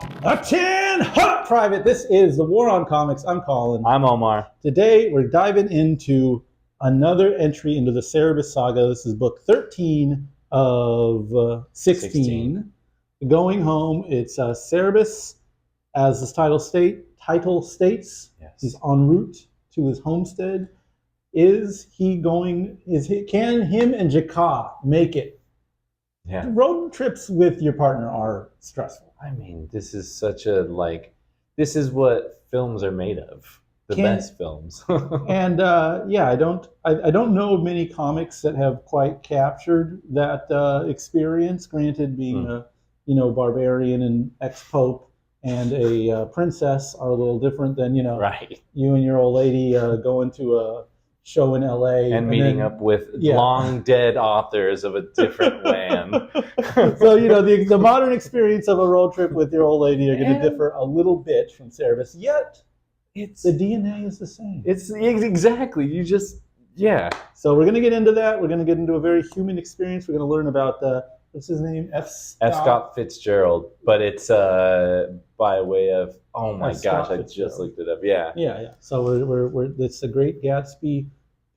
A 10 hot private. This is the War on Comics. I'm Colin. I'm Omar. Today we're diving into another entry into the Cerebus saga. This is book 13 of 16. Going home. It's Cerebus, as this title states. Yes. He's en route to his homestead. Can him and Jaka make it? Yeah. Road trips with your partner are stressful. I mean, this is such a this is what films are made of. The best films. And I don't know of many comics that have quite captured that experience. Granted, being a barbarian and ex-pope and a princess are a little different than right. You and your old lady going to a show in LA and meeting up with long dead authors of a different land. So the modern experience of a road trip with your old lady are going to differ a little bit from Cerebus, yet the DNA is the same. It's exactly. So we're going to get into that. We're going to get into a very human experience. We're going to learn about what's his name? F. Scott Fitzgerald, but it's by way of I just looked it up. Yeah. So we're it's the Great Gatsby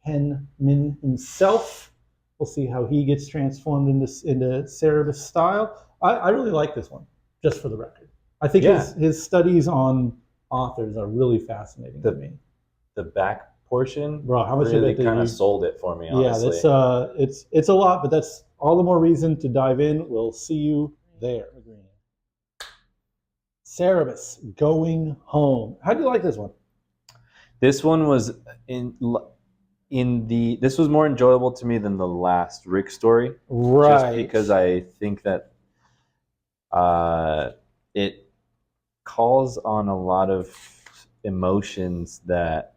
penman himself. We'll see how he gets transformed into Cerebus style. I really like this one, just for the record. I think his studies on authors are really fascinating to me. The back portion, bro, how much really kind of sold it for me, honestly. Yeah, it's a lot, but that's all the more reason to dive in. We'll see you there. Cerebus, Going Home. How do you like this one? This one was this was more enjoyable to me than the last Rick story. Right. Just because I think that it calls on a lot of emotions that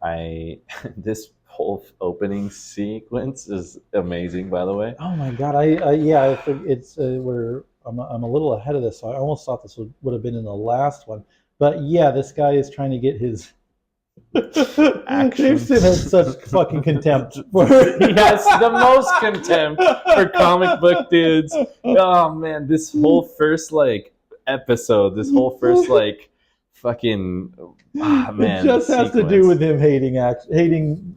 this whole opening sequence is amazing, by the way. Oh my God. I think it's I'm a little ahead of this, so I almost thought this would have been in the last one. But yeah, this guy is trying to get his Jameson has such fucking contempt for yes, the most contempt for comic book dudes. Oh man, this whole first episode, this whole first fucking man. It just has to do with him hating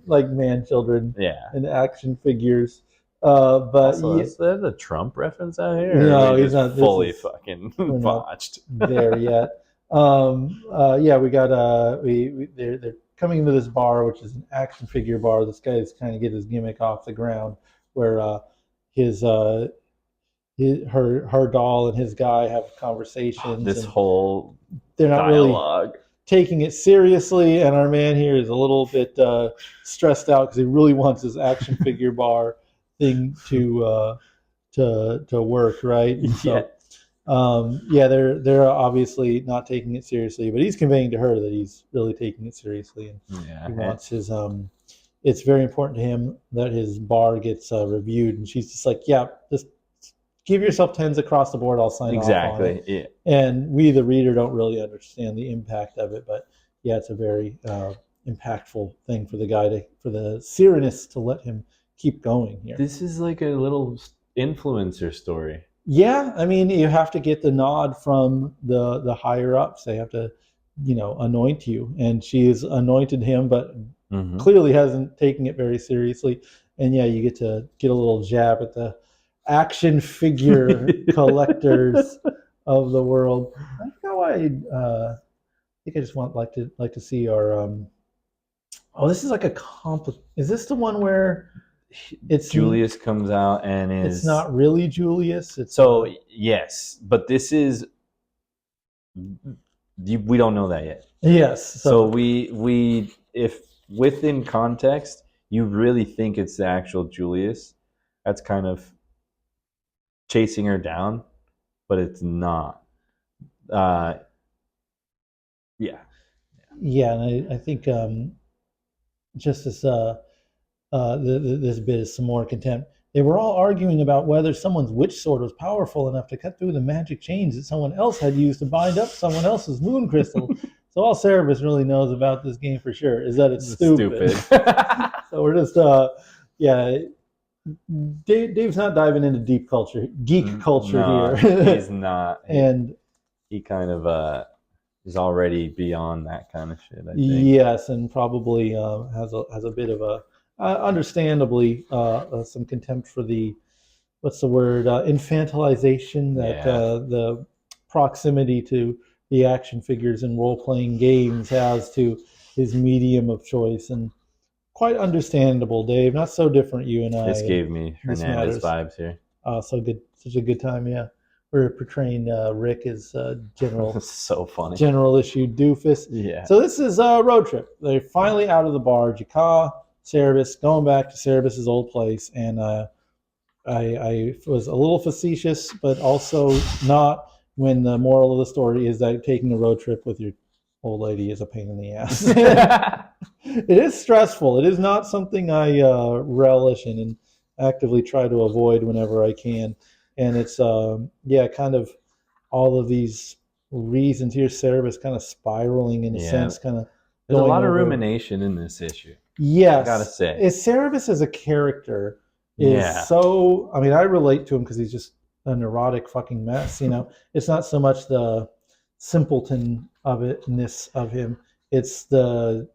man children, and action figures. But also, is that a Trump reference out here? No, he's not fully fucking botched there yet. We got they're coming into this bar, which is an action figure bar. This guy is trying to get his gimmick off the ground, where her doll and his guy have conversations. They're not dialogue. Really taking it seriously, and our man here is a little bit stressed out because he really wants his action figure bar thing to work, right? And so, they're obviously not taking it seriously, but he's conveying to her that he's really taking it seriously, and he wants his. It's very important to him that his bar gets reviewed, and she's just like, just give yourself 10s across the board. I'll sign off on it. Yeah. And we, the reader, don't really understand the impact of it, but it's a very impactful thing for the guy for the Cyrenus to let him keep going here. This is like a little influencer story. Yeah, I mean, you have to get the nod from the higher ups. They have to, anoint you, and she's anointed him, but clearly hasn't taken it very seriously. And you get to get a little jab at the action figure collectors of the world. I think I just like to see our. This is like a Is this the one where? Julius comes out and it's not really Julius. Yes, but this is we don't know that yet. Yes. So we if within context you really think it's the actual Julius that's kind of chasing her down, but it's not. And I think just as this bit is some more contempt. They were all arguing about whether someone's witch sword was powerful enough to cut through the magic chains that someone else had used to bind up someone else's moon crystal. So all Cerebus really knows about this game for sure is that it's stupid. So we're just, Dave's not diving into geek culture here. He's not. And he kind of is already beyond that kind of shit, I think. Yes, and probably has a bit of a understandably some contempt for the what's the word infantilization that Yeah. the proximity to the action figures and role playing games has to his medium of choice, and quite understandable, Dave. Not so different, you and I. This gave me This Hernandez matters. vibes here. So good, such a good time. Yeah, we're portraying Rick as general So funny. general issue doofus. Yeah. So this is a road trip. They're finally out of the bar. Jaka, Cerebus, going back to Cerebus's old place, and I was a little facetious, but also not. When the moral of the story is that taking a road trip with your old lady is a pain in the ass. It is stressful. It is not something I relish in and actively try to avoid whenever I can. And it's kind of all of these reasons here. Cerebus kind of spiraling in a sense, kind of. There's a lot of rumination in this issue. Yes, I gotta say, Cerebus as a character is so. I mean, I relate to him because he's just a neurotic fucking mess. You know, it's not so much the simpleton of itness of him. It's the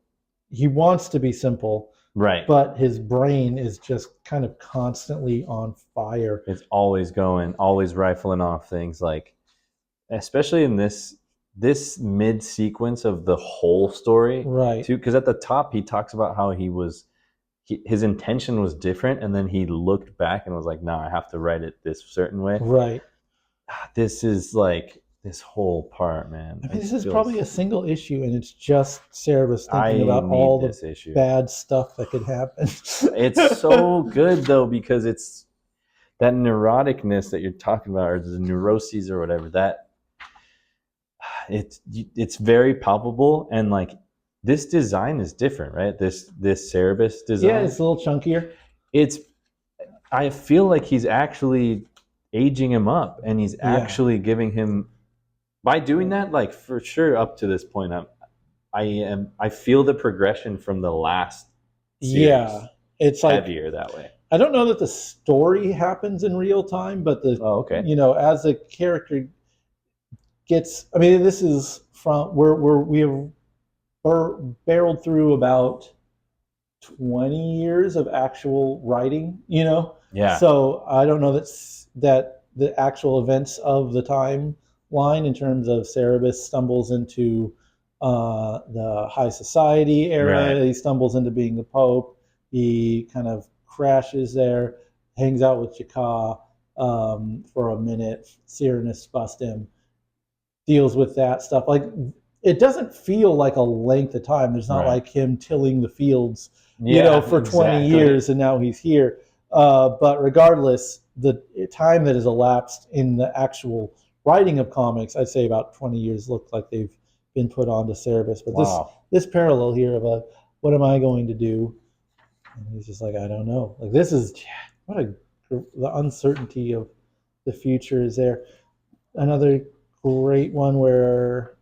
he wants to be simple, right? But his brain is just kind of constantly on fire. It's always going, always rifling off things. Like, especially in this mid sequence of the whole story, right? Too, because at the top he talks about how his intention was different, and then he looked back and was like, "No, I have to write it this certain way." Right. This is like this whole part, man. I mean, this is probably a single issue, and it's just Cerebus thinking about all the bad stuff that could happen. It's so good though, because it's that neuroticness that you're talking about, or the neuroses or whatever. That it's very palpable, and like this design is different, right? This Cerebus design. Yeah, it's a little chunkier. I feel like he's actually aging him up, and he's actually giving him, by doing that, like for sure up to this point, I feel the progression from the last series. Yeah, it's heavier that way. I don't know that the story happens in real time, but as the character gets, I mean, this is from we have barreled through about 20 years of actual writing, Yeah. So I don't know that the actual events of the timeline in terms of Cerebus stumbles into the high society era. Right. He stumbles into being the Pope. He kind of crashes there, hangs out with Jaka for a minute. Cyrenus busts him, deals with that stuff. Like, it doesn't feel like a length of time. There's not like him tilling the fields, for 20 years and now he's here. But regardless, the time that has elapsed in the actual writing of comics, I'd say about 20 years look like they've been put onto Cerebus. But this parallel here of what am I going to do? And he's just like, I don't know. Like, this is the uncertainty of the future is there. Another great one where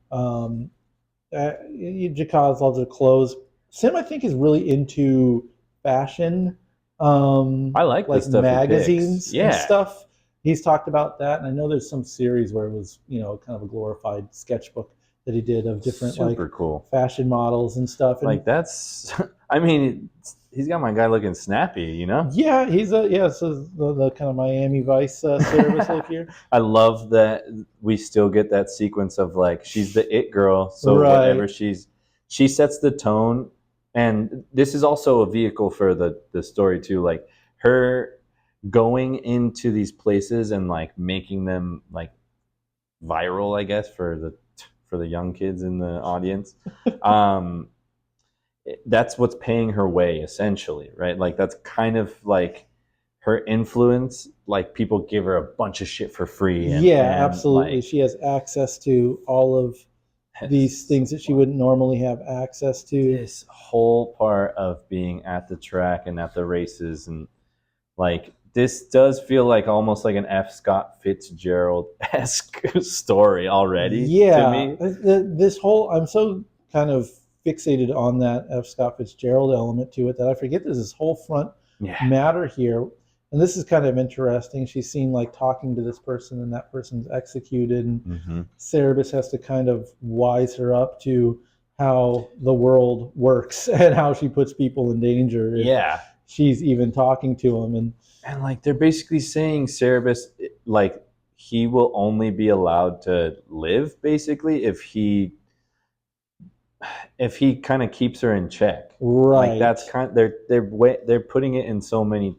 Jaka's loves of clothes. Sim, I think, is really into fashion. I like magazines and stuff. He's talked about that, and I know there's some series where it was, kind of a glorified sketchbook that he did of different cool fashion models and stuff. And like that's, I mean, he's got my guy looking snappy, Yeah, he's so the kind of Miami Vice Cerebus look here. I love that we still get that sequence of like she's the it girl, so whatever she sets the tone, and this is also a vehicle for the story too, like her going into these places and like making them like viral, I guess, for the young kids in the audience. That's what's paying her way, essentially, right? Like that's kind of like her influence. Like people give her a bunch of shit for free. And absolutely. Like, she has access to all of these things that she wouldn't normally have access to. This whole part of being at the track and at the races, and like this does feel like almost like an F. Scott Fitzgerald-esque story already. Yeah, to me. This whole, I'm so kind of fixated on that F. Scott Fitzgerald element to it that I forget there's this whole front matter here. and this is kind of interesting. She's seen like talking to this person, and that person's executed, and Cerebus has to kind of wise her up to how the world works and how she puts people in danger. Yeah, she's even talking to him, and like they're basically saying Cerebus, like he will only be allowed to live basically if he kind of keeps her in check. Right. Like that's kind of, they're putting it in so many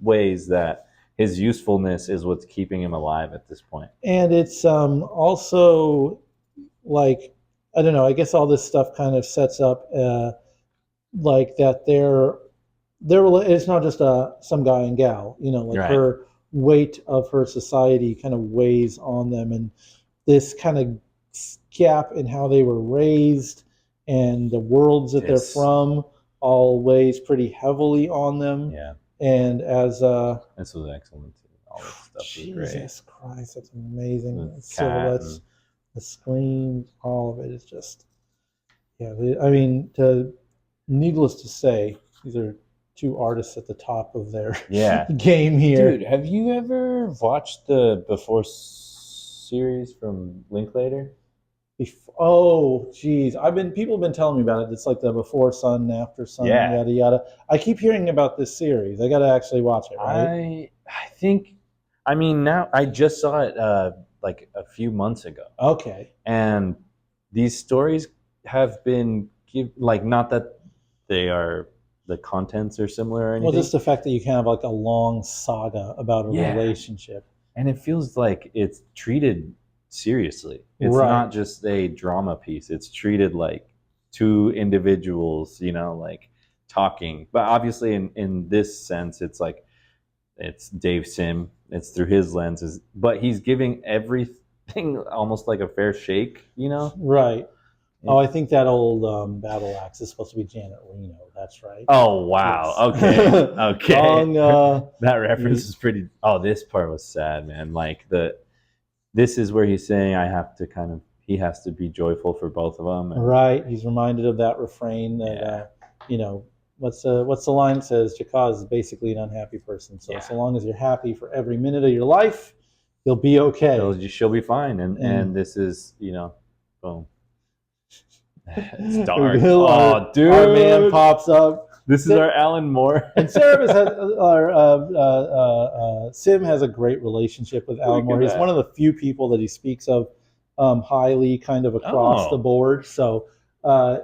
ways that his usefulness is what's keeping him alive at this point. And it's also like, I don't know, I guess all this stuff kind of sets up like that they're it's not just some guy and gal, you know, like her weight of her society kind of weighs on them, and this kind of gap in how they were raised and the worlds that they're from all weighs pretty heavily on them. Yeah. And as this was excellent too. All this stuff was Jesus great. Christ, that's amazing. The silhouettes, the screams, all of it is just, yeah. I mean, needless to say, these are two artists at the top of their game here. Dude, have you ever watched the Before series from Linklater? Oh, geez. People have been telling me about it. It's like the Before Sun, After Sun, yada, yada. I keep hearing about this series. I got to actually watch it, right? I think, I mean, now I just saw it like a few months ago. Okay. And these stories have been, like, not that they are, the contents are similar or anything. Well, just the fact that you can have like a long saga about a relationship. And it feels like it's treated seriously. It's not just a drama piece. It's treated like two individuals, you know, like talking. But obviously in this sense, it's like it's Dave Sim. It's through his lenses. But he's giving everything almost like a fair shake, you know? Right. Oh, I think that old battle axe is supposed to be Janet Reno. That's right. Oh, wow. Yes. Okay. Okay. Long, that reference is pretty... Oh, this part was sad, man. Like, this is where he's saying he has to be joyful for both of them. And, right. He's reminded of that refrain that, you know, what's the line that says, Jaka is basically an unhappy person. So so long as you're happy for every minute of your life, you'll be okay. She'll be fine. And this is, you know, boom. It's dark. Oh, dude. Our man pops up. This is our Alan Moore. And Cerebus Sim has a great relationship with Alan Moore. He's one of the few people that he speaks of highly kind of across the board. So I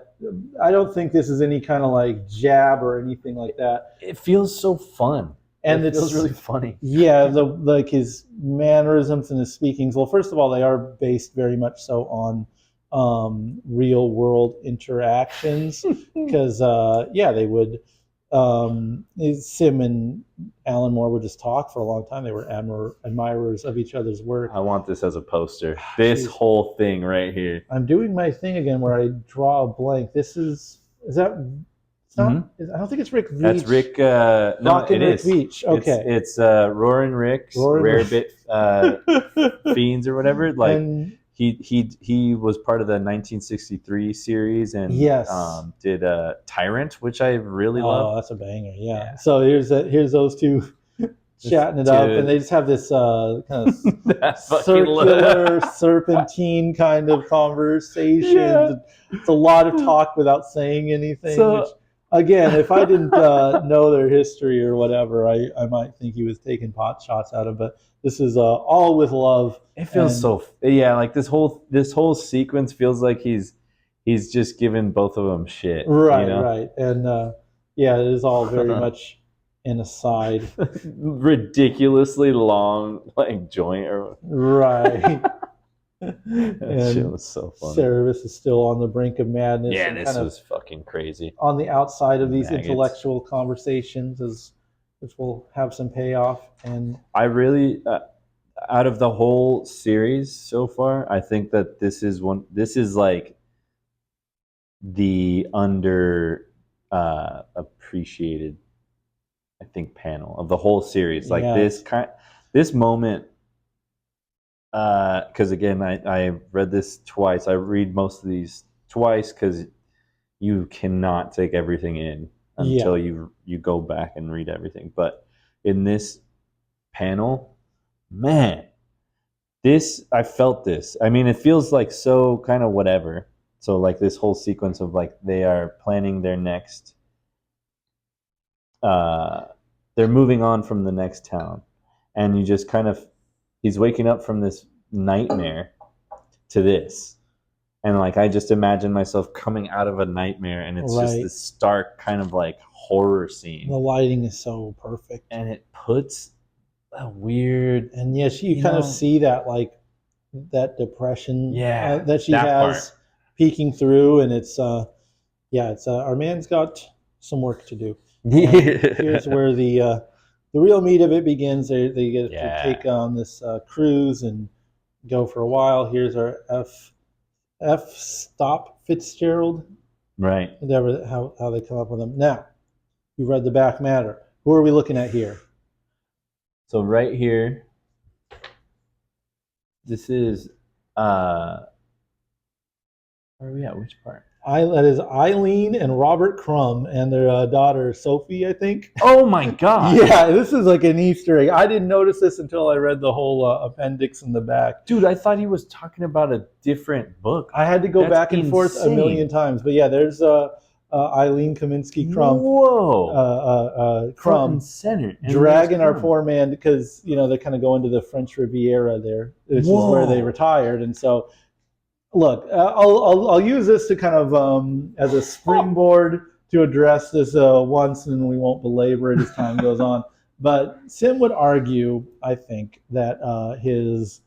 don't think this is any kind of like jab or anything like that. It feels so fun. And it feels really funny. Yeah, like his mannerisms and his speakings. Well, first of all, they are based very much so on real world interactions, because they would Sim and Alan Moore would just talk for a long time. They were admirers of each other's work. I want this as a poster. This whole thing right here. I'm doing my thing again where I draw a blank. This is that it's not, I don't think it's Rick Veitch. That's Rick no, it is. Veitch. Okay. It's Roarin' Rick's Rare Bit Fiends or whatever. Like, and he was part of the 1963 series and did Tyrant, which I really love. Oh, that's a banger! Yeah. So here's those two chatting it up, and they just have this kind of circular serpentine kind of conversation. Yeah. It's a lot of talk without saying anything. Which, again, if I didn't know their history or whatever, I might think he was taking pot shots at him. But this is all with love. It feels like this whole sequence feels like he's just giving both of them shit. Right, you know? Right. And it is all very much an aside. Ridiculously long like joint or right. That shit was so funny. Cerebus is still on the brink of madness. Yeah, this was fucking crazy. On the outside of these intellectual conversations, which will have some payoff. And I really, out of the whole series so far, I think that this is like the appreciated, I think, panel of the whole series. Like this moment. Because again, I read this twice. I read most of these twice because you cannot take everything in until you go back and read everything. But in this panel, man, I felt this. I mean, it feels like so kind of whatever. So like this whole sequence of like they are planning their next, they're moving on from the next town, and you just kind of, he's waking up from this nightmare to this, and like I just imagine myself coming out of a nightmare, and it's just this stark kind of like horror scene. The lighting is so perfect, and it puts a weird, and yes, you kind of see that like that depression that she has peeking through, and it's our man's got some work to do. Here's where the real meat of it begins. They get to take on this cruise and go for a while. Here's our F stop Fitzgerald, right? Whatever how they come up with them. Now, you read the back matter. Who are we looking at here? So right here, this is where are we at? Which part? That is Eileen and Robert Crumb and their daughter Sophie, I think. Oh my god! Yeah, this is like an Easter egg. I didn't notice this until I read the whole appendix in the back. Dude, I thought he was talking about a different book. I had to go back and forth a million times, but yeah, there's Eileen Kaminsky Crumb. Whoa! Crumb center dragging our poor man because they kind of go into the French Riviera there, which is where they retired, and so. Look, I'll use this to kind of as a springboard to address this once, and we won't belabor it as time goes on. But Sim would argue, I think, that his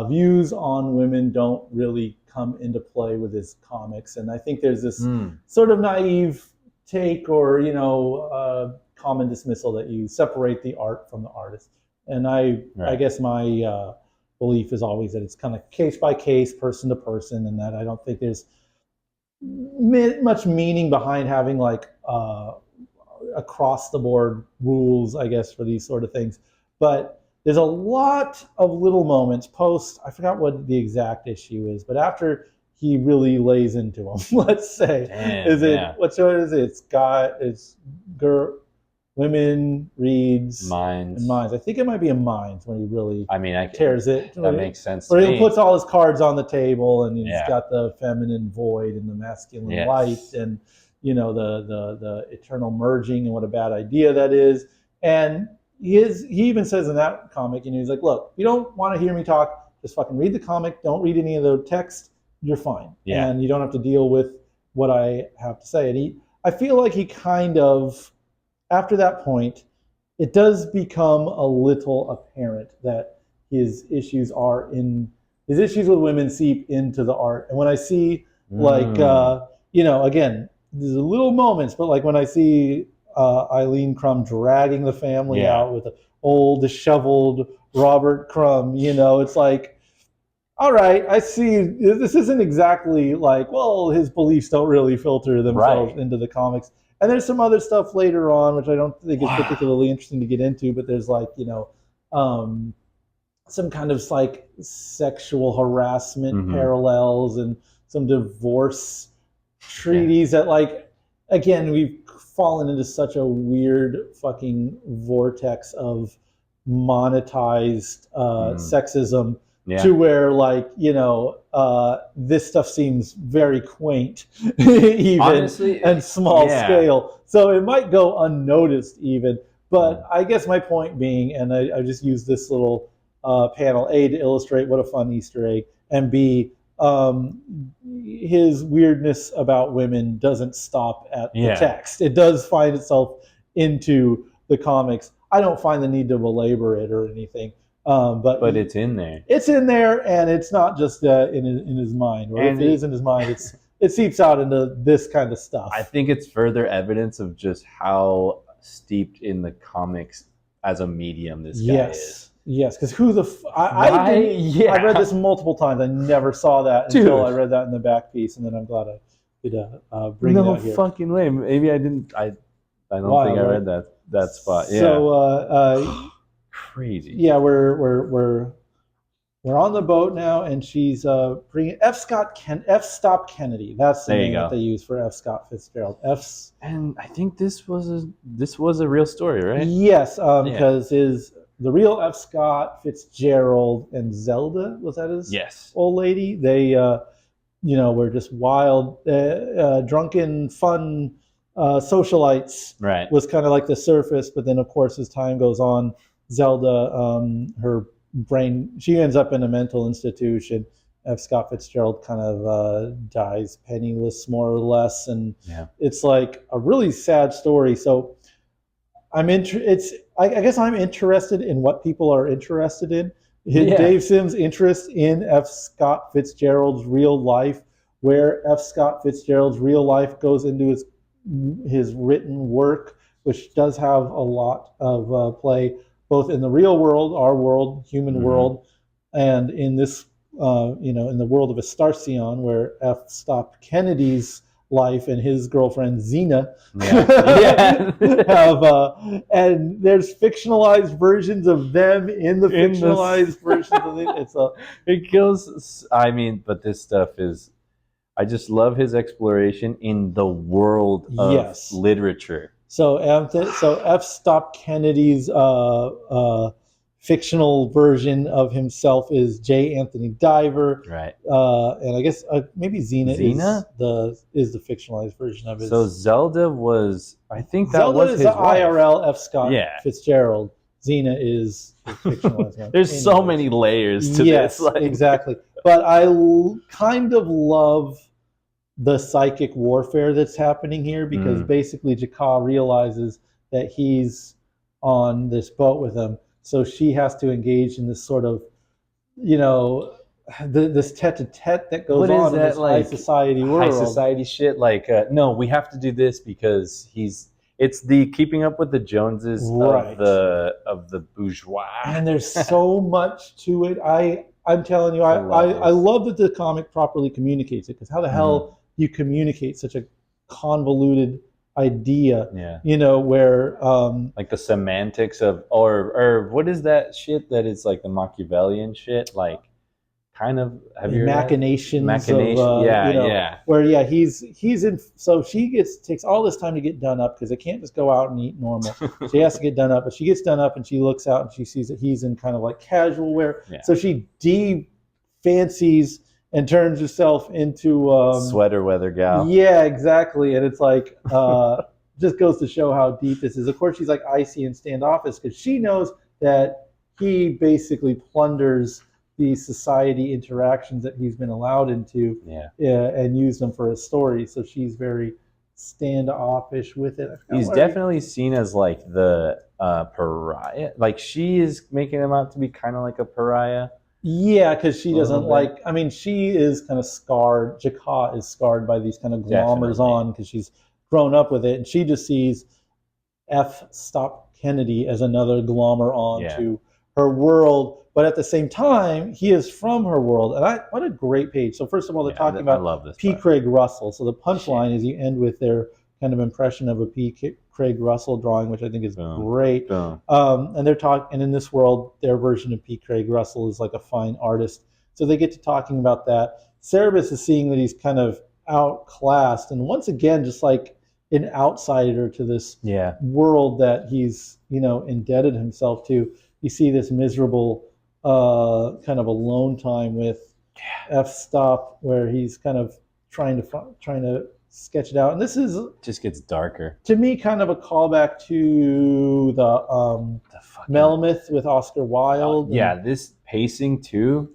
views on women don't really come into play with his comics, and I think there's this sort of naive take or common dismissal that you separate the art from the artist. And I guess my belief is always that it's kind of case by case, person to person, and that I don't think there's much meaning behind having like across the board rules, I guess, for these sort of things. But there's a lot of little moments post, I forgot what the exact issue is, but after he really lays into them, let's say, what is it? It's girl. Women reads Minds. I think it might be in Minds when he really tears it. That makes sense. Or he puts all his cards on the table, and he's got the feminine void and the masculine light, and the eternal merging, and what a bad idea that is. And he even says in that comic, he's like, "Look, if you don't want to hear me talk, just fucking read the comic. Don't read any of the text. You're fine, and you don't have to deal with what I have to say." And I feel like he kind of. After that point, it does become a little apparent that his issues with women seep into the art. And when I see again, there's little moments, but like when I see Eileen Crumb dragging the family out with an old disheveled Robert Crumb, it's like, all right, I see this isn't exactly like, well, his beliefs don't really filter themselves into the comics. And there's some other stuff later on, which I don't think is particularly interesting to get into, but there's like, some kind of like sexual harassment parallels and some divorce treaties that like, again, we've fallen into such a weird fucking vortex of monetized sexism to where like, this stuff seems very quaint, even honestly, and small scale. So it might go unnoticed even. But I guess my point being, and I just use this little panel, A, to illustrate what a fun Easter egg, and B, his weirdness about women doesn't stop at the text. It does find itself into the comics. I don't find the need to belabor it or anything. But it's in there. It's in there, and it's not just in his mind. Or if it is in his mind, it seeps out into this kind of stuff. I think it's further evidence of just how steeped in the comics as a medium this guy is. Yes, because I read this multiple times. I never saw that until I read that in the back piece, and then I'm glad I could bring it out here. No fucking way. Maybe I didn't. I don't think I read that spot. Yeah. So. Crazy. Yeah, we're we're on the boat now, and she's bringing F. Stop Kennedy. That's the name that they use for F. Scott Fitzgerald. And I think this was a real story, right? Yes, because the real F. Scott Fitzgerald and Zelda, was that his old lady? They were just wild, drunken, fun socialites. Right. Was kind of like the surface, but then of course as time goes on, Zelda, her brain, she ends up in a mental institution. F. Scott Fitzgerald kind of dies penniless, more or less, and it's like a really sad story. So I guess I'm interested in what people are interested in. Dave Sim's interest in F. Scott Fitzgerald's real life, where F. Scott Fitzgerald's real life goes into his written work, which does have a lot of play both in the real world, our world, human world, and in this, in the world of Astarcion, where F. Stop Kennedy's life and his girlfriend Xena have, and there's fictionalized versions of them in the fictionalized versions of it. It kills. I mean, but this stuff is. I just love his exploration in the world of literature. So F. Stop Kennedy's fictional version of himself is J. Anthony Diver, right? And I guess maybe Xena is the fictionalized version of it. So Zelda was, I think that Zelda was is his the wife. IRL F. Scott Fitzgerald. Xena is the fictionalized one. There's so many layers to this. Yes, exactly. But I kind of love the psychic warfare that's happening here, because basically Jaka realizes that he's on this boat with him, so she has to engage in this sort of, this tete-a-tete that goes on in this high society world. High society shit, like, no, we have to do this because it's the keeping up with the Joneses of the bourgeois. And there's so much to it. I'm telling you, I love that the comic properly communicates it, because how the hell you communicate such a convoluted idea, where like the semantics of, or what is that shit that is like the Machiavellian shit, like kind of, have you machinations where he's in, so she takes all this time to get done up, because they can't just go out and eat normal. She has to get done up, but she gets done up and she looks out and she sees that he's in kind of like casual wear, so she fancies and turns herself into sweater weather gal. Yeah, exactly. And it's like just goes to show how deep this is. Of course, she's like icy and standoffish, because she knows that he basically plunders the society interactions that he's been allowed into, and use them for his story. So she's very standoffish with it. He's definitely seen as like the pariah. Like, she is making him out to be kind of like a pariah. Yeah, because she doesn't like, I mean, she is kind of scarred. Jaka is scarred by these kind of glommers on, because she's grown up with it, and she just sees F. Stop Kennedy as another glommer on to her world. But at the same time, he is from her world. And what a great page. So first of all, they're talking about P. Craig Russell. So the punchline is you end with their kind of impression of a P. Craig Russell drawing, which I think is great. And they're talking, and in this world, their version of P. Craig Russell is like a fine artist. So they get to talking about that. Cerebus is seeing that he's kind of outclassed, and once again, just like an outsider to this world that he's, indebted himself to. You see this miserable kind of alone time with F. Stop, where he's kind of trying to sketch it out, and this is just gets darker to me, kind of a callback to the Melmoth with Oscar Wilde. This pacing too,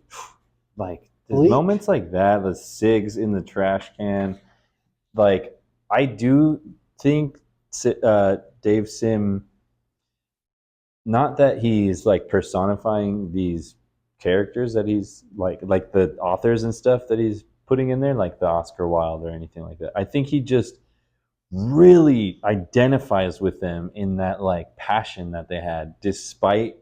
like moments like that, the cigs in the trash can. Like, I do think Dave Sim, not that he's like personifying these characters that he's like the authors and stuff that he's putting in there, like the Oscar Wilde or anything like that. I think he just really identifies with them in that like passion that they had, despite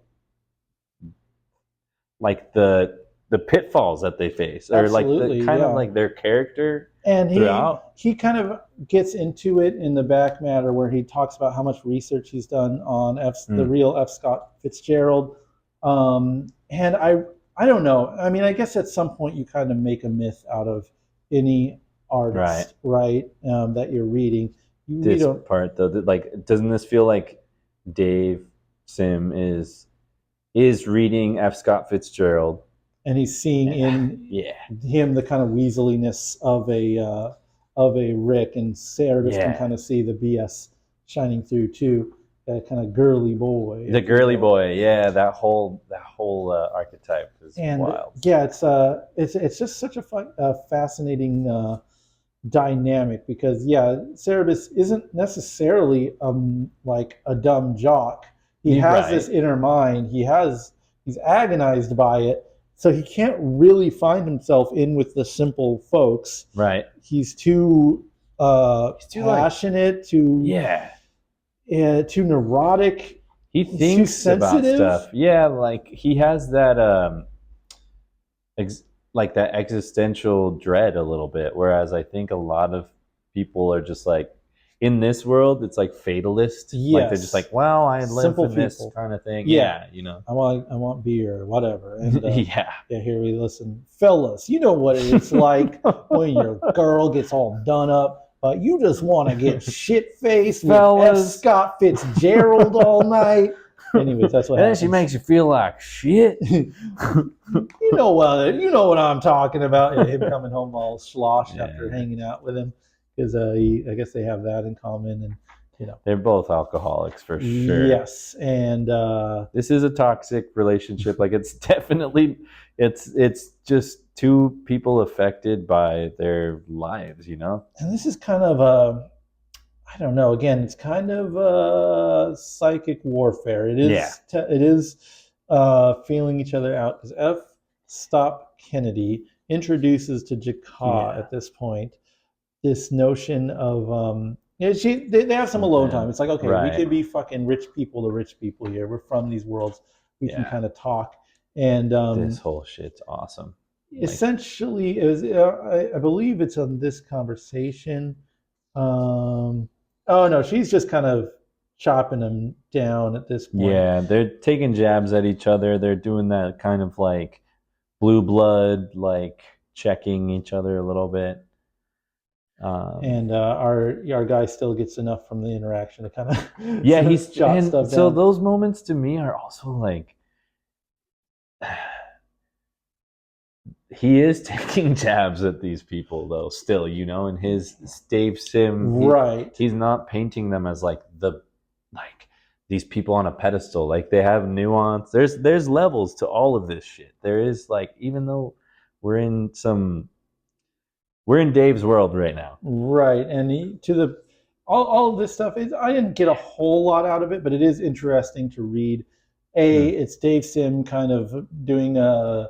like the pitfalls that they face, or like the kind of like their character. And he kind of gets into it in the back matter, where he talks about how much research he's done on the real F. Scott Fitzgerald. And I don't know. I mean, I guess at some point you kind of make a myth out of any Right. artist, right? That you're reading. We This don't, part though, like, doesn't this feel like Dave Sim is reading F. Scott Fitzgerald? and he's seeing in Yeah. him the kind of weaseliness of a Rick, and Cerebus can Yeah. kind of see the BS shining through too. That kind of girly boy, The girly boy, yeah, that whole archetype is and wild. yeah, it's just such a fascinating dynamic, because yeah, Cerebus isn't necessarily like a dumb jock. He has this inner mind. He's agonized by it, so he can't really find himself in with the simple folks. Right. He's too passionate, too neurotic. He thinks about stuff. Yeah, like he has that like that existential dread a little bit, whereas I think a lot of people are just like, in this world it's like fatalist. Like they're just like, well, I live Simple in this people. kind of thing. Yeah, you know. I want beer or whatever. And yeah. Here we listen, fellas. You know what it's like when your girl gets all done up, but you just want to get shit faced with F. Scott Fitzgerald all night. Anyways, that's what happens. And then she makes you feel like shit. You know what I'm talking about. Yeah, him coming home all sloshed after hanging out with him, because I guess they have that in common, and you know, they're both alcoholics for sure. Yes, and this is a toxic relationship. Like, it's definitely it's just two people affected by their lives, you know. And this is kind of I don't know. Again, it's kind of psychic warfare. It is. It is feeling each other out, because F. Stop Kennedy introduces to Jaka at this point this notion of they have some alone time. It's like, okay, we could be fucking rich people to rich people here. We're from these worlds. We can kind of talk. And this whole shit's awesome. Essentially, it was, I believe it's on this conversation. Oh no, she's just kind of chopping them down at this point. Yeah, they're taking jabs at each other. They're doing that kind of like blue blood, like checking each other a little bit. And our guy still gets enough from the interaction to kind of he's jot stuff down. So those moments to me are also like, he is taking jabs at these people though, still, you know, in his Dave Sim, he's not painting them as like these people on a pedestal. Like, they have nuance. There's levels to all of this shit. There is, like, even though we're in Dave's world right now, right? And all of this stuff is, I didn't get a whole lot out of it, but it is interesting to read. It's Dave Sim kind of doing a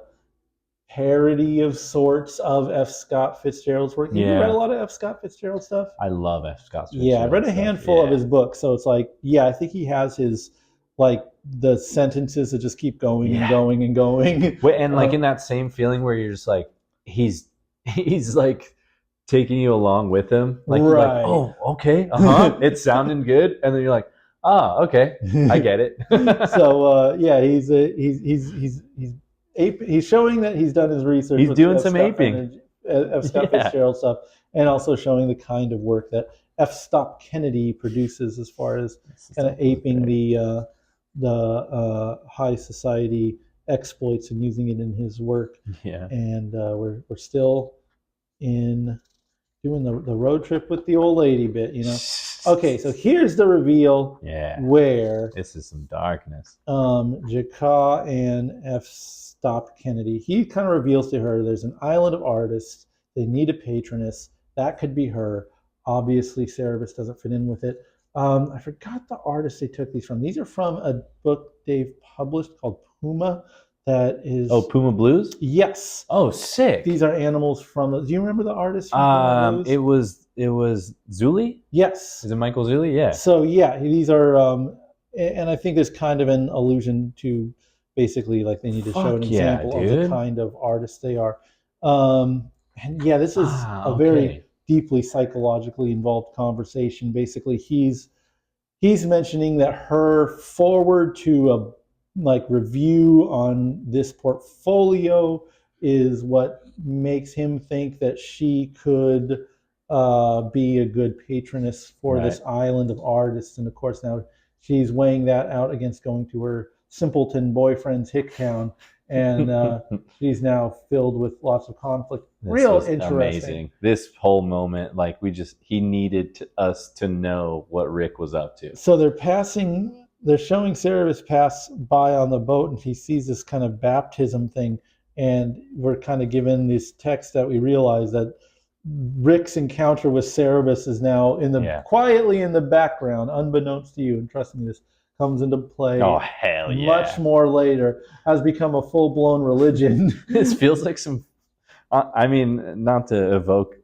parody of sorts of F. Scott Fitzgerald's work. You read a lot of F. Scott Fitzgerald stuff? I love F. Scott Fitzgerald. Yeah, I read a handful of his books, so it's like, I think he has his, like, the sentences that just keep going and going and going. And like in that same feeling where you're just like, he's like taking you along with him, like, you're like, oh, okay, it's sounding good, and then you're like, okay, I get it. So he's showing that he's done his research. He's doing some aping of Scott Fitzgerald stuff, and also showing the kind of work that F. Stop Kennedy produces, as far as kind of aping the high society exploits and using it in his work. Yeah, and we're still in doing the road trip with the old lady bit, you know. Okay, so here's the reveal. Where this is some darkness. Jaka and F. Stop Kennedy. He kind of reveals to her there's an island of artists. They need a patroness. That could be her. Obviously, Cerebus doesn't fit in with it. I forgot the artist they took these from. These are from a book they've published called Puma. That is... Oh, Puma Blues? Yes. Oh, sick. These are animals from... Do you remember the artist from Puma Blues? It was Zuli? Yes. Is it Michael Zuli? Yeah. So, these are... and I think there's kind of an allusion to... Basically, like, they need to show an example of the kind of artists they are. This is a very deeply psychologically involved conversation. Basically, he's mentioning that her forward to like review on this portfolio is what makes him think that she could be a good patroness for this island of artists. And of course, now she's weighing that out against going to her simpleton boyfriend's Hicktown, and she's now filled with lots of conflict. Real interesting. Amazing. This whole moment, like he needed us to know what Rick was up to. So they're showing Cerebus pass by on the boat, and he sees this kind of baptism thing, and we're kind of given this text that we realize that Rick's encounter with Cerebus is now quietly in the background, unbeknownst to you. And trust me, this comes into play much more later, has become a full-blown religion. This feels like some, I mean, not to evoke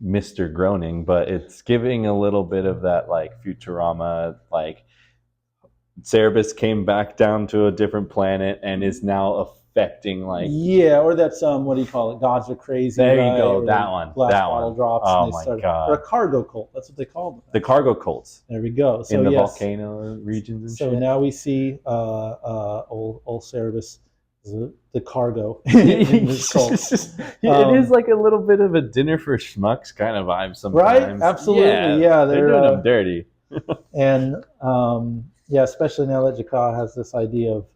Mr. Groening, but it's giving a little bit of that like Futurama, like Cerebus came back down to a different planet and is now affecting like or that's what do you call it? Gods are crazy. There you go, that one. Glass that bottle one. drops. Oh and my start, god! Or a cargo cult. That's what they called them. The cargo cults. There we go. So in the volcano regions and so shit. now we see old Cerebus, the cargo in this cult. It is like a little bit of a dinner for schmucks kind of vibe sometimes. Right? Absolutely. Yeah, they're doing them dirty. And especially now that Jaka has this idea of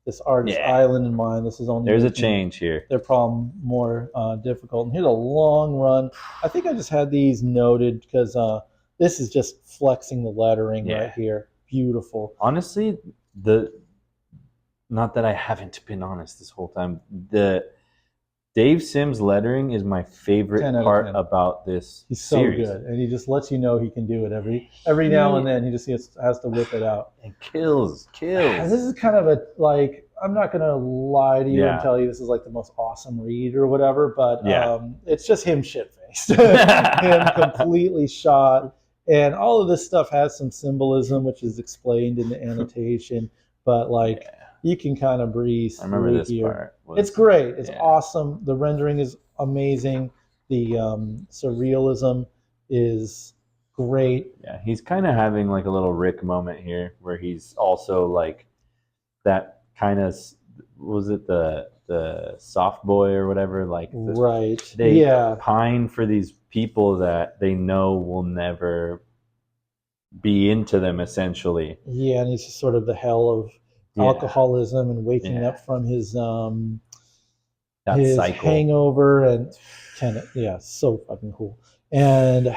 this artist island in mind. This is only there's a change here. Their problem more difficult. And here's a long run. I think I just had these noted because this is just flexing the lettering right here. Beautiful. Honestly, not that I haven't been honest this whole time. The Dave Sims lettering is my favorite part about this He's series. So good, and he just lets you know he can do it every now and then. He just has to whip it out. And kills. This is kind of a like. I'm not gonna lie to you and tell you this is like the most awesome read or whatever, but it's just him shit-faced, him completely shot, and all of this stuff has some symbolism which is explained in the annotation, but like. You can kind of breeze. I remember this part. It's great. It's awesome. The rendering is amazing. The surrealism is great. Yeah, he's kind of having like a little Rick moment here, where he's also like that kind of was it the soft boy or whatever? Like they pine for these people that they know will never be into them. Essentially. Yeah, and he's just sort of the hell of. Alcoholism and waking up from his hangover and so fucking cool. And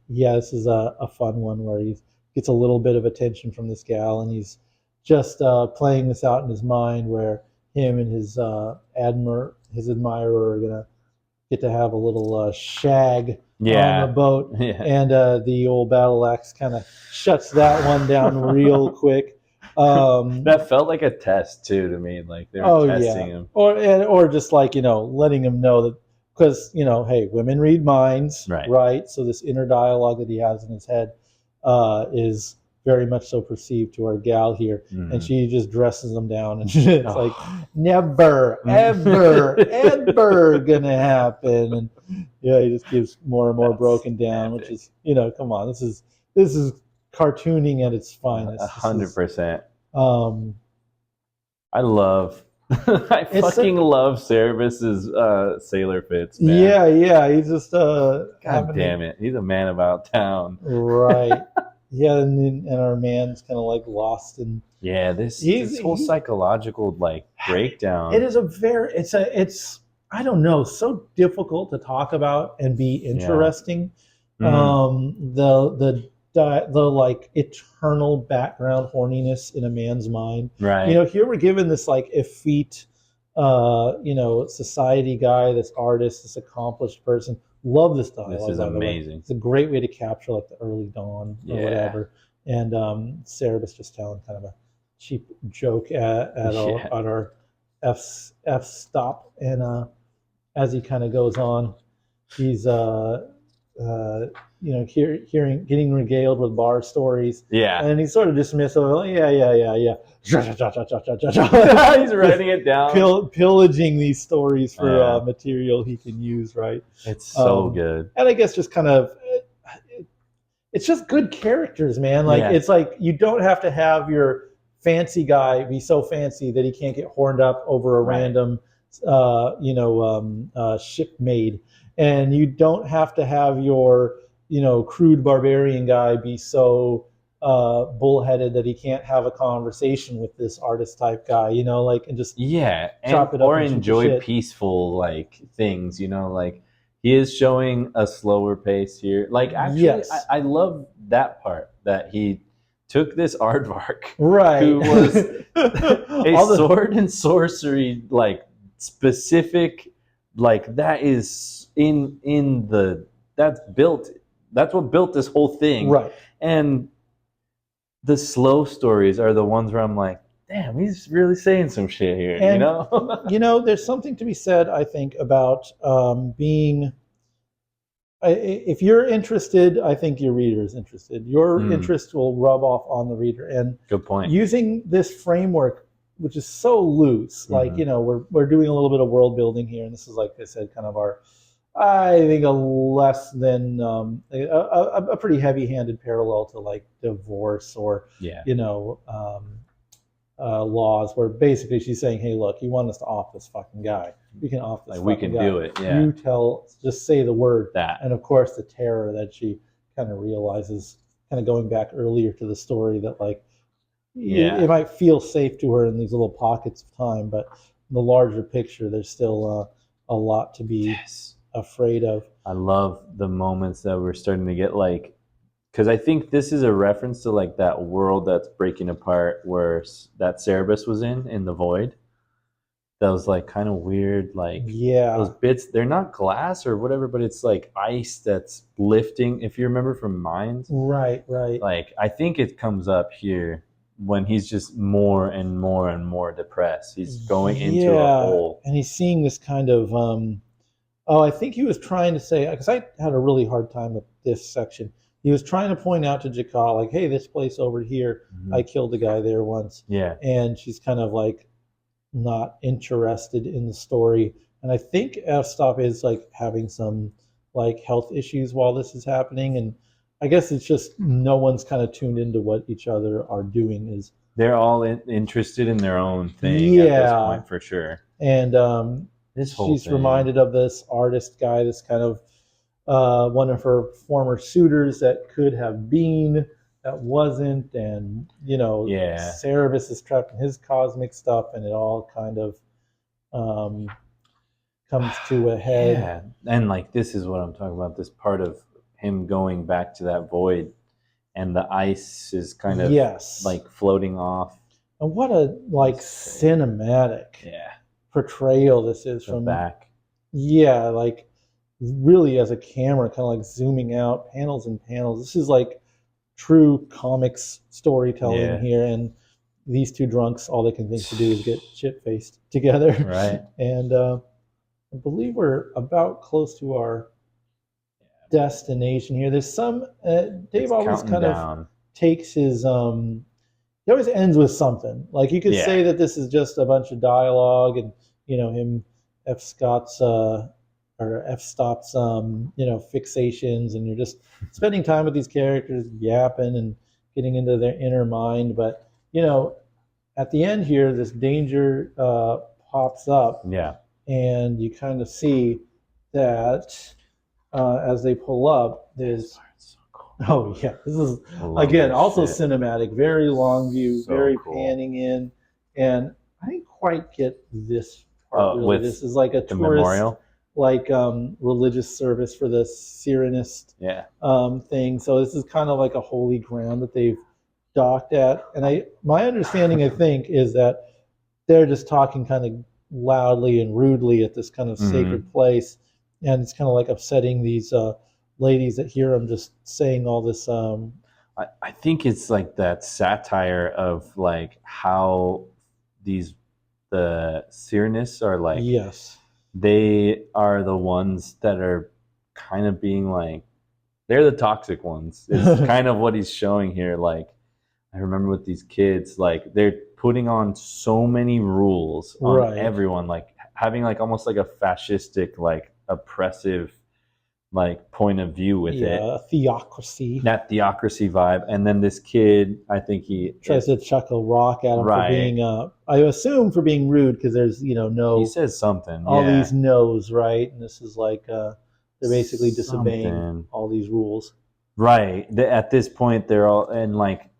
this is a fun one where he gets a little bit of attention from this gal, and he's just playing this out in his mind where him and his admirer are gonna get to have a little shag on the boat, and the old battle axe kind of shuts that one down real quick. That felt like a test too to me, like they were testing him, or just like letting him know that because hey, women read minds, right? So this inner dialogue that he has in his head is very much so perceived to our gal here, and she just dresses him down, and it's like never, ever gonna happen, and he just gives more and more broken down, which is come on, this is cartooning at its finest. 100%. I love I fucking love Cerebus's Sailor Fitz, man. Yeah, he's just God damn it. He's a man about town. Right. And our man's kind of like lost in this whole psychological like breakdown. It is it's I don't know, so difficult to talk about and be interesting. The like eternal background horniness in a man's mind. Right. Here we're given this like effete, society guy, this artist, this accomplished person. Love this dialogue. This is amazing. It's a great way to capture like the early dawn or whatever. And Cerebus just telling kind of a cheap joke at our F stop. And as he kind of goes on, he's getting regaled with bar stories. Yeah. And he's sort of dismissive. Like, yeah. He's writing it down. Pillaging these stories for material he can use, right? It's so good. And I guess just kind of, it's just good characters, man. Like, it's like you don't have to have your fancy guy be so fancy that he can't get horned up over a Right. random shipmate, and you don't have to have your crude barbarian guy be so bullheaded that he can't have a conversation with this artist type guy, like, and just Yeah, chop it up or and shoot the enjoy shit. peaceful like things, like he is showing a slower pace here. Like actually, Yes. I love that part that he took this aardvark Right. who was a All the- sword and sorcery like specific, like that is in the that's what built this whole thing. right. And the slow stories are the ones where I'm like, damn, he's really saying some shit here, And there's something to be said, I think, about being. If you're interested, I think your reader is interested. Your interest will rub off on the reader, and Good point. using this framework, which is so loose, like we're doing a little bit of world building here, and this is, like I said, kind of our, I think, a less than a pretty heavy-handed parallel to like divorce or Yeah. Laws, where basically she's saying, hey, look, you want us to off this fucking guy, we can off this Like we fucking can guy. do it. Yeah. You just say the word. That. And of course the terror that she kind of realizes, kind of going back earlier to the story, that like it might feel safe to her in these little pockets of time, but in the larger picture there's still a lot to be afraid of. I love the moments that we're starting to get, like, because I think this is a reference to like that world that's breaking apart where that Cerebus was in the void. That was like kind of weird, like those bits, they're not glass or whatever, but it's like ice that's lifting, if you remember from Mines. Right. Like I think it comes up here when he's just more and more and more depressed. He's going into a hole. And he's seeing this kind of I think he was trying to say, because I had a really hard time with this section. He was trying to point out to Jaka, like, hey, this place over here, I killed a guy there once. Yeah. And she's kind of like not interested in the story. And I think F-Stop is like having some like health issues while this is happening. And I guess it's just no one's kind of tuned into what each other are doing. They're all interested in their own thing at this point, for sure. And she's reminded of this artist guy, this kind of one of her former suitors that could have been, that wasn't, and Cerebus is trapped in his cosmic stuff, and it all kind of comes to a head. Yeah, and like this is what I'm talking about, this part of him going back to that void, and the ice is kind of like floating off. And what a like cinematic portrayal this is from back. Yeah, like really as a camera, kind of like zooming out, panels and panels. This is like true comics storytelling here, and these two drunks, all they can think to do is get shit-faced together. Right. And I believe we're about close to our destination here. There's some Dave always kind of takes his he always ends with something. Like you could say that this is just a bunch of dialogue, and him F-Scott's or F-Stop's fixations, and you're just spending time with these characters, yapping and getting into their inner mind. But at the end here, this danger pops up, and you kind of see that as they pull up, there's this is again also cinematic, very long view, very panning in, and I didn't quite get this part really. This is like a tourist memorial, like religious service for the Cyrenist thing. So this is kind of like a holy ground that they've docked at, and my understanding, I think, is that they're just talking kind of loudly and rudely at this kind of sacred place, and it's kind of like upsetting these ladies that hear them just saying all this. I think it's like that satire of like how the Cyrenists are like, they are the ones that are kind of being like, they're the toxic ones, is kind of what he's showing here. Like, I remember with these kids, like they're putting on so many rules on everyone, like having like almost like a fascistic, like oppressive like point of view with it. Yeah, theocracy. That theocracy vibe. And then this kid, I think he Tries to chuck a rock at him for Right. being, I assume for being rude, because there's, he no, says something. all yeah. these no's, right? And this is like, they're basically disobeying Something. all these rules. Right. At this point, they're all, and like,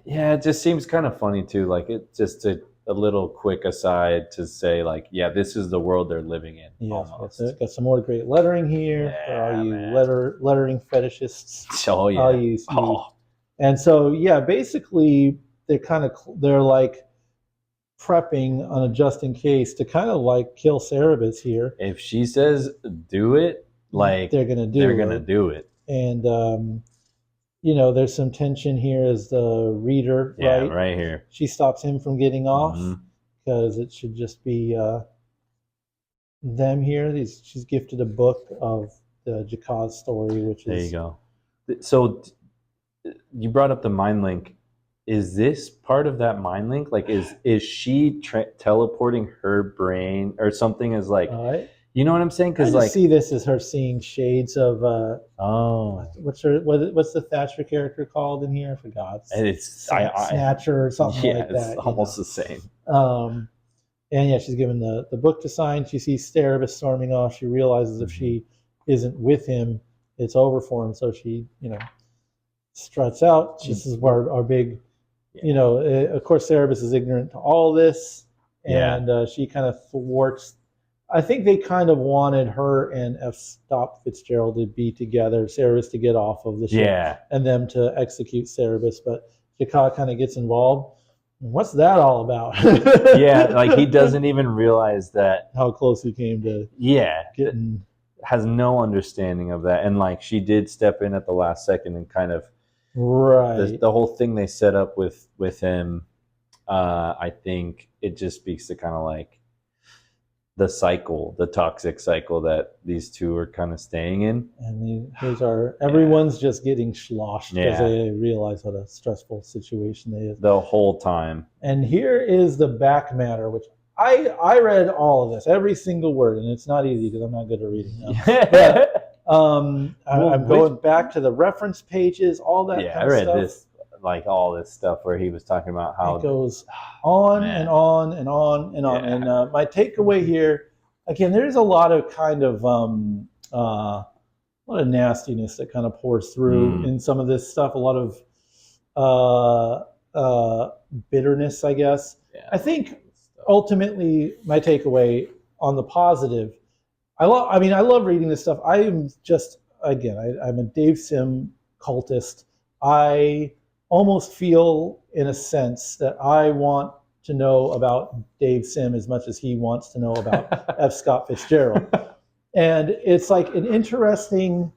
yeah, it just seems kind of funny too. Like, it's just a little quick aside to say, like, yeah, this is the world they're living in. Yeah, Almost. got some more great lettering here for Yeah, all you man. lettering fetishists. Oh yeah. All you, and so yeah, basically they're like prepping on a just in case to kind of like kill Cerebus here. If she says do it, like they're gonna do it. And there's some tension here as the reader, Yeah, right? right here. She stops him from getting off because it should just be them here. She's gifted a book of the Jaka's story, which There is you go. So you brought up the mind link. Is this part of that mind link? Like, is she teleporting her brain or something? As like, you know what I'm saying? Because like, see this as her seeing shades of what's the Thatcher character called in here? I forgot. It's Snatcher or something like that. It's almost the same. And yeah, she's given the book to sign. She sees Cerebus storming off. She realizes if she isn't with him, it's over for him. So she, struts out. This is where our big, of course, Cerebus is ignorant to all this, and she kind of thwarts. I think they kind of wanted her and Fitzgerald to be together, Cerebus to get off of the ship, and them to execute Cerebus, but Jaka kind of gets involved. What's that all about? Like he doesn't even realize that how close he came to getting. Has no understanding of that, and like she did step in at the last second and kind of the whole thing they set up with him. I think it just speaks to kind of like the toxic cycle that these two are kind of staying in. And everyone's just getting sloshed because they realize what a stressful situation it is the whole time. And here is the back matter, which I read all of this, every single word, and it's not easy because I'm not good at reading now. But I'm going back to the reference pages, all that kind of stuff. I read this, like all this stuff where he was talking about how it goes on and on and on and on. And my takeaway here, again, there's a lot of kind of a lot of nastiness that kind of pours through in some of this stuff. A lot of bitterness, I guess. I think ultimately my takeaway on the positive, I love reading this stuff. I'm just, again, I'm a Dave Sim cultist. I almost feel, in a sense, that I want to know about Dave Sim as much as he wants to know about F. Scott Fitzgerald. And it's like an interesting,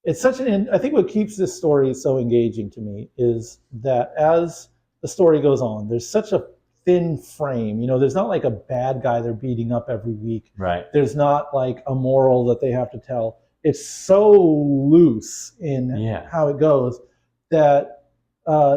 I think what keeps this story so engaging to me is that as the story goes on, there's such a thin frame. There's not like a bad guy they're beating up every week. Right. There's not like a moral that they have to tell. It's so loose in how it goes that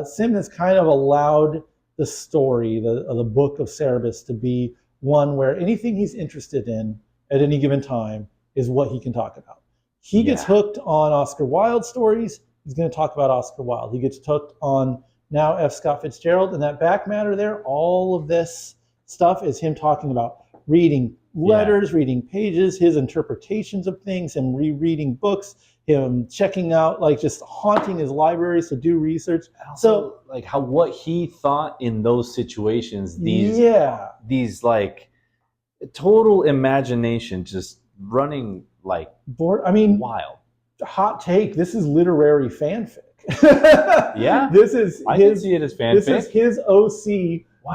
Sim has kind of allowed the story, the book of Cerebus, to be one where anything he's interested in at any given time is what he can talk about. He gets hooked on Oscar Wilde stories. He's going to talk about Oscar Wilde. He gets hooked on now F. Scott Fitzgerald, and that back matter there, all of this stuff is him talking about reading letters, reading pages, his interpretations of things, him rereading books, him checking out, like just haunting his libraries to do research. So like what he thought in those situations, these like total imagination just running like wild. Hot take, this is literary fanfic. I can see it as fanfic. This is his OC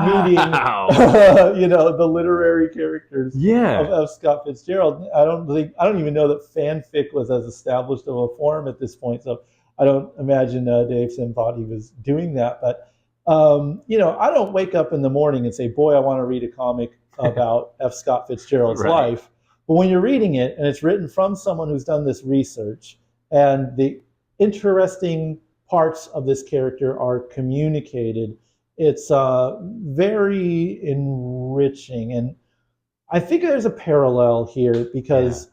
meeting, the literary characters of F. Scott Fitzgerald. I don't even know that fanfic was as established of a form at this point. So I don't imagine Dave Sim thought he was doing that. But I don't wake up in the morning and say, "Boy, I want to read a comic about F. Scott Fitzgerald's life." But when you're reading it and it's written from someone who's done this research and the interesting parts of this character are communicated, it's very enriching. And I think there's a parallel here because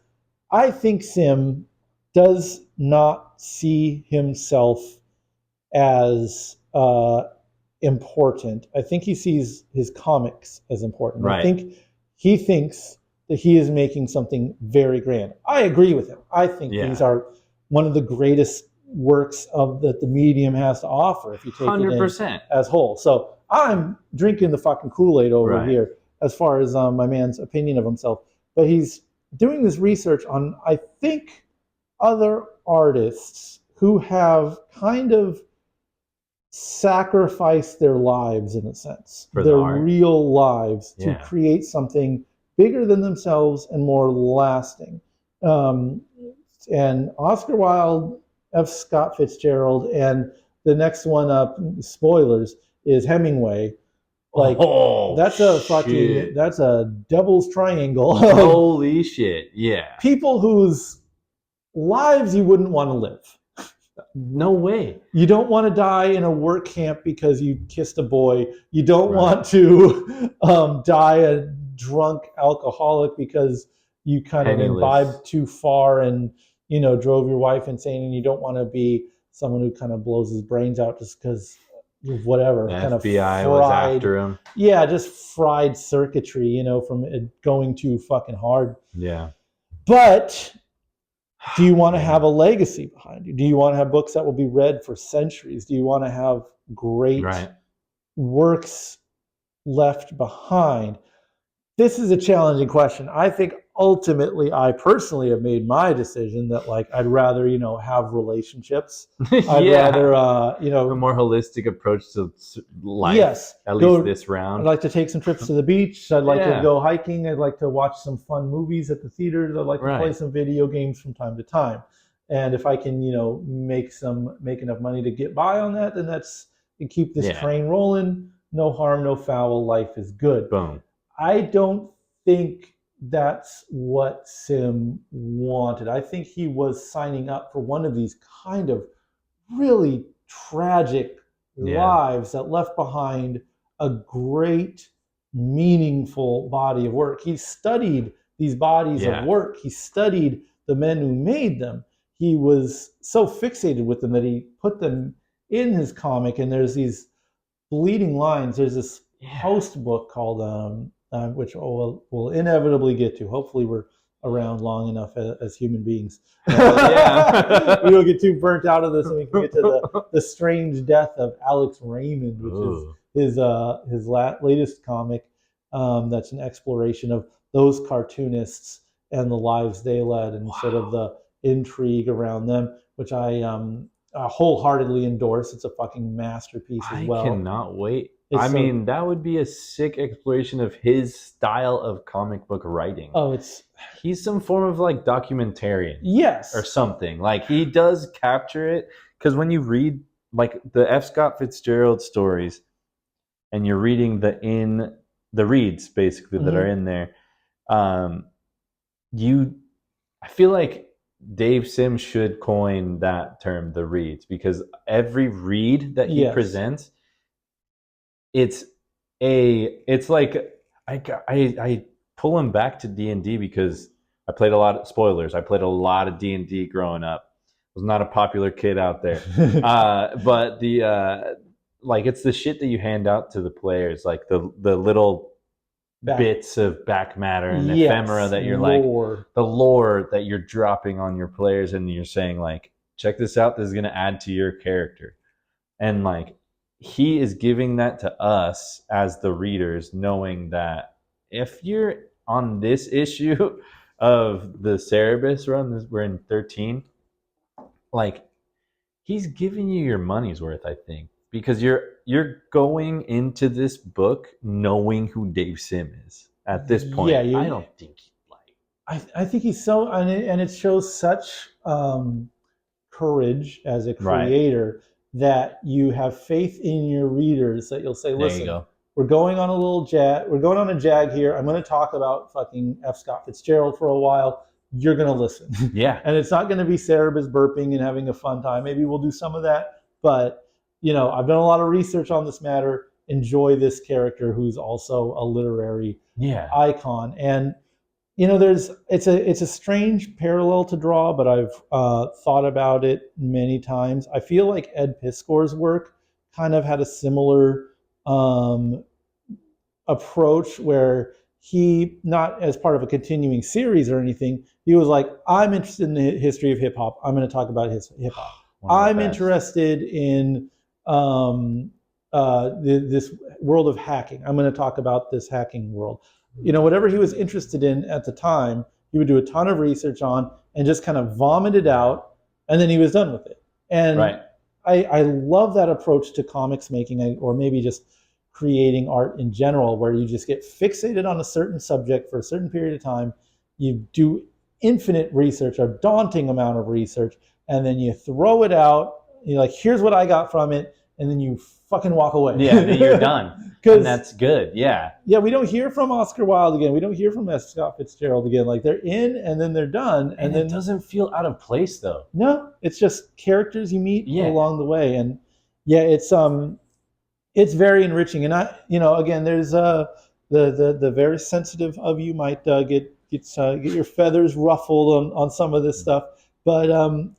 I think Sim does not see himself as important. I think he sees his comics as important. Right. I think he thinks that he is making something very grand. I agree with him. I think these are one of the greatest works of that the medium has to offer if you take 100%. It in as whole. So I'm drinking the fucking Kool-Aid over here as far as my man's opinion of himself. But he's doing this research on, I think, other artists who have kind of sacrifice their lives in a sense, for their the real lives to create something bigger than themselves and more lasting. And Oscar Wilde, F. Scott Fitzgerald, and the next one up, spoilers, is Hemingway. Like that's a fucking that's a devil's triangle. Holy shit! Yeah, people whose lives you wouldn't want to live. No way. You don't want to die in a work camp because you kissed a boy. You don't want to die a drunk alcoholic because you kind of imbibed too far and drove your wife insane. And you don't want to be someone who kind of blows his brains out just because of whatever. The kind FBI of was after him. Yeah, just fried circuitry, from it going too fucking hard. Yeah. But do you want to have a legacy behind you? Do you want to have books that will be read for centuries? Do you want to have great works left behind? This is a challenging question. I think ultimately, I personally have made my decision that I'd rather, have relationships. I'd rather, a more holistic approach to life. Yes. At least this round. I'd like to take some trips to the beach. I'd like to go hiking. I'd like to watch some fun movies at the theaters. I'd like to play some video games from time to time. And if I can, make enough money to get by on that, then that's to keep this train rolling. No harm, no foul. Life is good. Boom. I don't think that's what Sim wanted. I think he was signing up for one of these kind of really tragic lives that left behind a great, meaningful body of work. He studied these bodies of work. He studied the men who made them. He was so fixated with them that he put them in his comic, and there's these bleeding lines. There's this post book called which we'll inevitably get to. Hopefully we're around long enough as human beings. We don't get too burnt out of this, and we can get to the strange death of Alex Raymond, which is his latest comic. That's an exploration of those cartoonists and the lives they led, and sort of the intrigue around them, which I wholeheartedly endorse. It's a fucking masterpiece as well. I cannot wait. Mean, that would be a sick exploration of his style of comic book writing. He's some form of documentarian. Yes. Or something. He does capture it, because when you read the F. Scott Fitzgerald stories and you're reading the reads basically that are in there, I feel like Dave Sim should coin that term, the reads, because every read that he presents, it's like I pull him back to D&D because I played a lot of spoilers. I played a lot of D&D growing up. Was not a popular kid out there, but the it's the shit that you hand out to the players, the little bits of back matter and ephemera that you're the lore that you're dropping on your players, and you're saying check this out, this is going to add to your character, and he is giving that to us as the readers, knowing that if you're on this issue of the Cerebus run, we're in 13, he's giving you your money's worth, I think, because you're going into this book knowing who Dave Sim is at this point. I don't think I think he's so, and it shows such courage as a creator that you have faith in your readers, that you'll say, listen, we're going on a jag here. I'm going to talk about fucking F. Scott Fitzgerald for a while. You're going to listen. Yeah. And it's not going to be Cerebus burping and having a fun time. Maybe we'll do some of that, but I've done a lot of research on this matter. Enjoy this character who's also a literary icon. And it's a strange parallel to draw, but I've thought about it many times. I feel like Ed Piskor's work kind of had a similar um, approach where he, not as part of a continuing series or anything, he was like, I'm interested in the history of hip hop. I'm going to talk about hip hop. I'm interested in this world of hacking. I'm going to talk about this hacking world. Whatever he was interested in at the time, he would do a ton of research on and just kind of vomit it out, and then he was done with it. And I love that approach to comics making, or maybe just creating art in general, where you just get fixated on a certain subject for a certain period of time. You do infinite research, a daunting amount of research, and then you throw it out. You're like, here's what I got from it, and then you fucking walk away. Yeah, then you're done. And that's good. Yeah. Yeah, we don't hear from Oscar Wilde again. We don't hear from S. Scott Fitzgerald again. Like, they're in and then they're done. And then it doesn't feel out of place, though. No, it's just characters you meet along the way. And yeah, it's very enriching. And again, there's the very sensitive of you might get your feathers ruffled on some of this stuff. But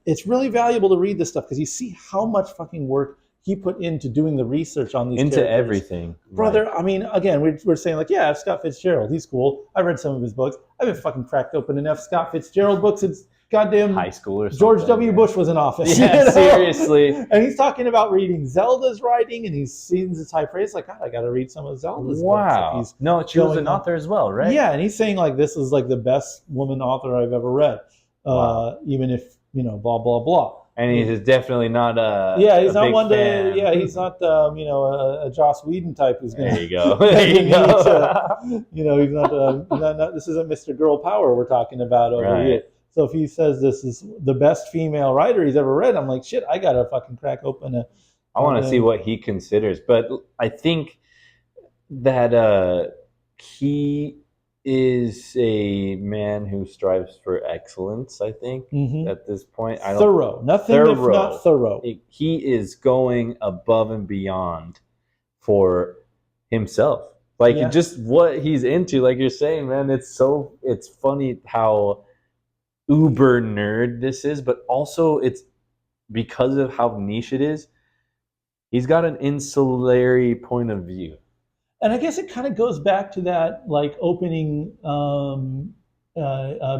it's really valuable to read this stuff because you see how much fucking work he put into doing the research on these characters. Everything. Brother, right. I mean, again, we're saying like, yeah, F. Scott Fitzgerald, he's cool. I read some of his books. I've been fucking cracked open an F. Scott Fitzgerald book since goddamn high school or something. George W. Bush was in office. Yeah, seriously. And he's talking about reading Zelda's writing, and he's seen this high praise. Like, God, I got to read some of Zelda's books. No, she was an author as well, right? Yeah, and he's saying like, this is like the best woman author I've ever read. Even if, blah, blah, blah. And he's definitely not he's not one fan. He's not a Joss Whedon type who's going to. There you go. There you go. He's not. This isn't Mr. Girl Power we're talking about over here. So if he says this is the best female writer he's ever read, I'm like, shit, I gotta fucking crack open I want to see what he considers, but I think that he is a man who strives for excellence, I think, at this point. Nothing if not thorough. He is going above and beyond for himself. Like, just what he's into, like you're saying, man, it's funny how uber nerd this is, but also it's because of how niche it is, he's got an insular point of view. And I guess it kind of goes back to that like opening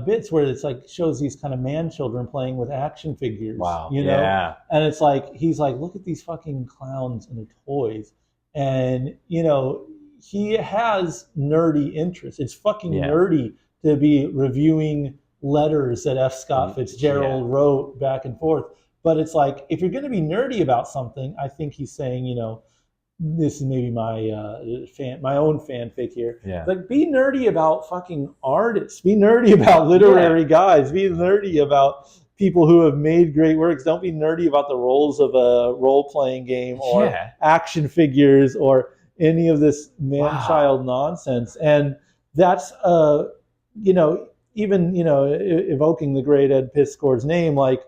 bits where it's like shows these kind of man children playing with action figures. Wow. Yeah. And it's like he's like, look at these fucking clowns and their toys. And he has nerdy interests. It's fucking nerdy to be reviewing letters that F. Scott Fitzgerald wrote back and forth. But it's like, if you're going to be nerdy about something, I think he's saying, this is maybe my own fanfic here. Yeah. Like, be nerdy about fucking artists. Be nerdy about literary guys. Be nerdy about people who have made great works. Don't be nerdy about the roles of a role-playing game or action figures or any of this man-child nonsense. And that's, even, evoking the great Ed Piskor's name, like,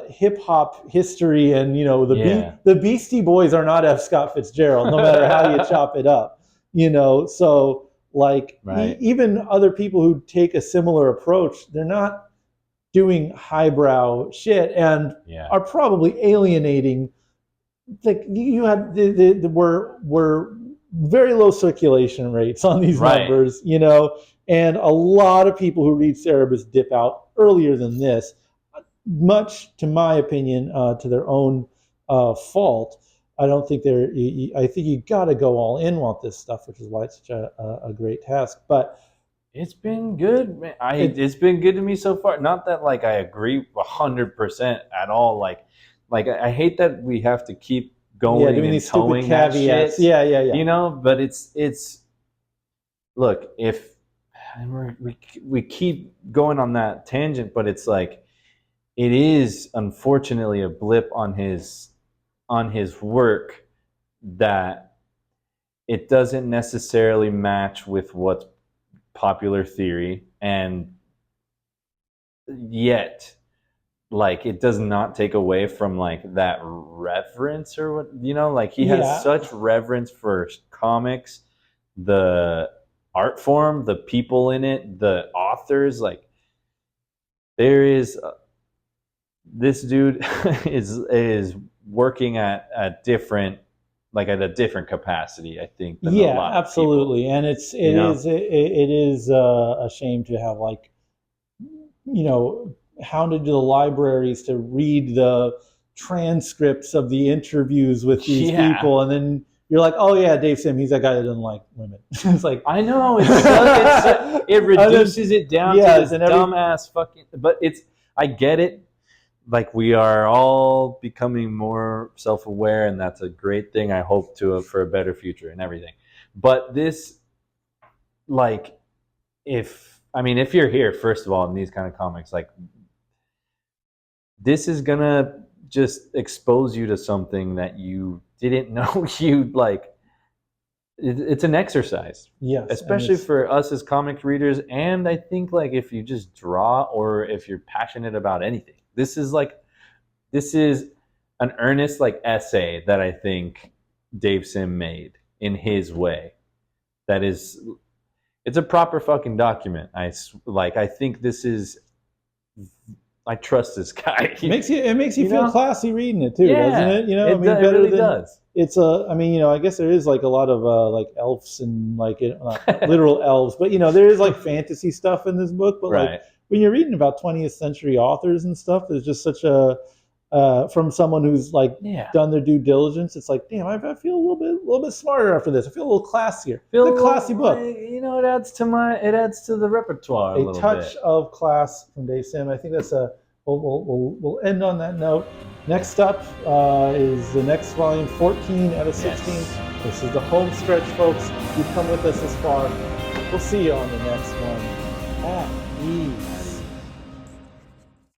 hip hop history and the Beastie Boys are not F. Scott Fitzgerald, no matter how you chop it up, so like even other people who take a similar approach, they're not doing highbrow shit and are probably alienating. Like, you had were very low circulation rates on these numbers, and a lot of people who read Cerebus dip out earlier than this. Much, to my opinion, to their own fault. I don't think I think you got to go all in on this stuff, which is why it's such a great task. But it's been good, man. It's been good to me so far. Not that like I agree 100% at all. Like I hate that we have to keep going doing and these stupid caveats. Shit, yeah. But it's look, if we keep going on that tangent, but it's like, it is unfortunately a blip on his work that it doesn't necessarily match with what's popular theory, and yet like it does not take away from like that reverence or what, like he has such reverence for comics, the art form, the people in it, the authors. Like, there is this dude is working at a different capacity, I think, than a lot of absolutely. people. And it is a shame to have, like, hounded to the libraries to read the transcripts of the interviews with these people, and then you're like, oh yeah, Dave Sim, he's that guy that doesn't like women. It's like, I know, it reduces it down to this dumbass fucking. But I get it. Like, we are all becoming more self-aware, and that's a great thing. I hope for a better future and everything. But this, like, if you're here, first of all, in these kind of comics, like, this is gonna just expose you to something that you didn't know you'd like. It's an exercise, yes, especially for us as comic readers. And I think, like, if you just draw, or if you're passionate about anything, this is an earnest, like, essay that I think Dave Sim made in his way. It's a proper fucking document. I think this is. I trust this guy. It makes you feel classy reading it too, doesn't it? It really does. It's I guess there is, like, a lot of like elves and, like, not literal elves, but there is, like, fantasy stuff in this book. But like, when you're reading about 20th century authors and stuff, there's just such a from someone who's, like, done their due diligence. It's like, damn, I feel a little bit smarter after this. I feel a little classier. It's a classy book. It adds to the repertoire a touch of class from Dave Sim. I think that's we'll end on that note. Next up is the next volume, 14 out of 16. Yes. This is the home stretch, folks. You've come with us this far. We'll see you on the next one. At ease.